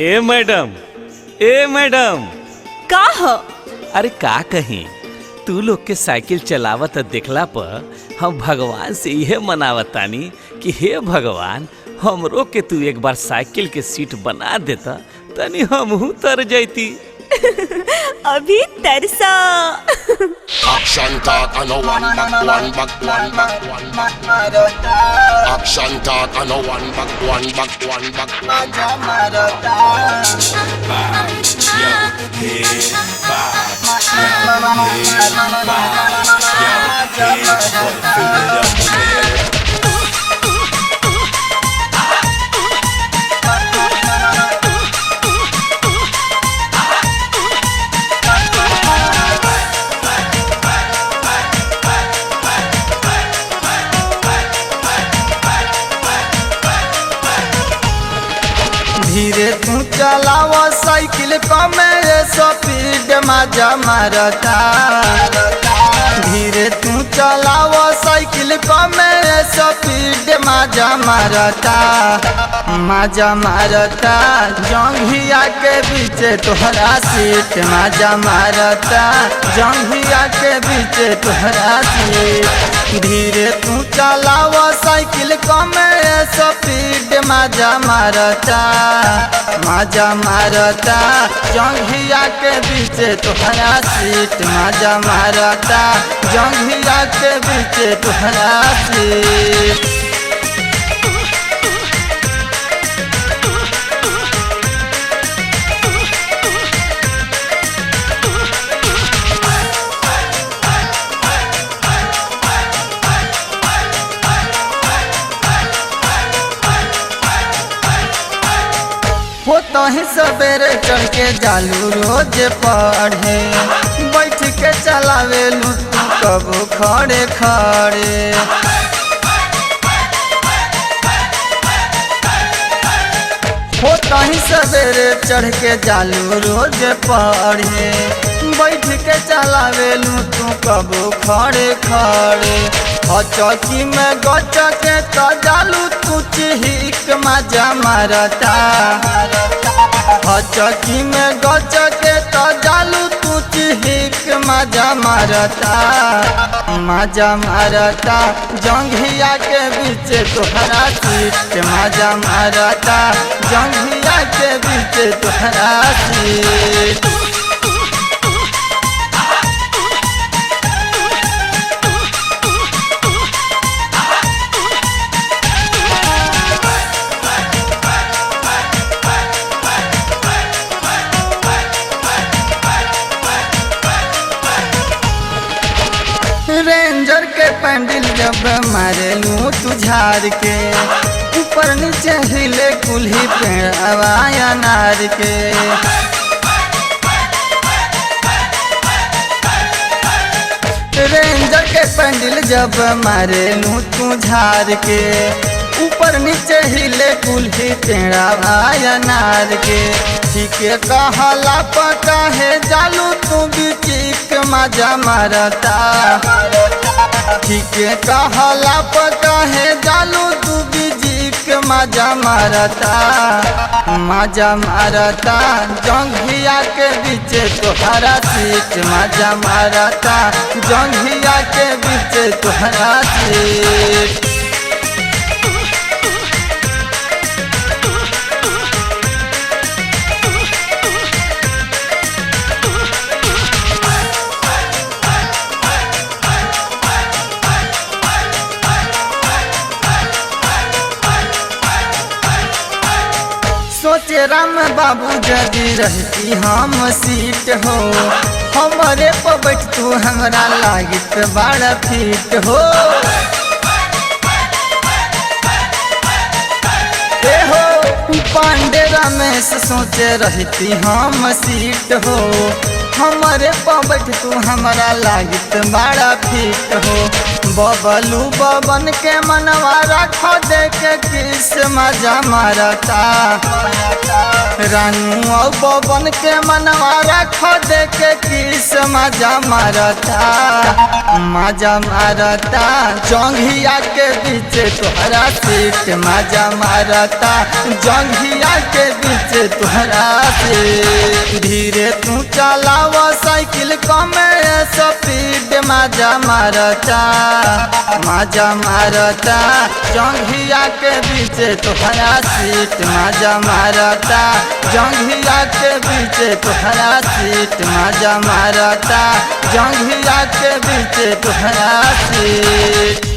ए madam, ए madam. का ह? अरे का कहीं, तू लोग के साइकिल चलावत देखला पर हम भगवान से यह मनावत तानी कि हे भगवान, हमरो के तू एक बार साइकिल के सीट बना देता तनी हमहू तर जैती। अभी तरसा। Action talk and no one back. Action talk and no one back. धीरे तू चलाव साइकिल कमे स्पीड मजा मारता। धीरे तू चलाव साइकिल कमे स्पीड मजा मारता। मजा मारता जंघिया के बीच तोहरा सीट मजा मारता। जंघिया के बीच तोहरा सीट। धीरे तू चलाव साइकिल कमे स्पीड मजा मारता। मजा मारता जंघिया के बीच तोहरा सीट मजा मारता। जंघिया के बीच तोहरा सीट। होता ही सवेरे चढ़ के जालू रोज पढ़े। बैठ के चलावे लू तू कबो खड़े खड़े। होता ही सवेरे चढ़ के जालू रोज पढ़े। बैठ के चलावे लू तू कबो खड़े खड़े। चौकी में गचके तो जालू तू चिहिक मजा मारता। चौकी में गचके तो जालू तू चिहिक मजा मारता। मजा मारता जंघिया के बीच तोहरा सीट मजा मारता। जंघिया के बीच तोहरा सीट। रेंजर के पैंडल जब मारे लू तू झार के। ऊपर नीचे हिले कुल्ही पेड़ आवाया नार के। रेंजर के पैंडल जब मारे लू तू झार के। ऊपर नीचे हिले कुल्ही पेड़ा भाया नार के। ठीक कहला पता है जालू तू बीचिक मजा मारता। ठीक कहला पता है जालू तू बीचिक मजा मारता। मजा मारता जंघिया के बीच तोहरा सीट मजा मारता। जंघिया के बीच तोहरा सीट। सोचे राम बाबू यदि रहती हम सीट हो। हमारे पर बैठ तू हमरा लागित बड़ा फीट हो। पांडे रमेश सोचे रहती हम सीट हो। हमारे पर बैठ तू हमरा लागित बड़ा फीट हो। बबलू बबन के मनवा रखो देखे किस मजा मारता रानू और बबन के मनवा रखो देखे किस मजा मारता जंघिया के बीच तोहरा सीट मजा मारता जंघिया के बीच तोहरा सीट धीरे तू चलाव साइकिल कमे स्पीड मजा मारता जंघिया के बीच तोहरा सीट मजा मारता जंघिया के बीच तोहरा सीट मजा मारता जंघिया के बीच तोहरा सीट।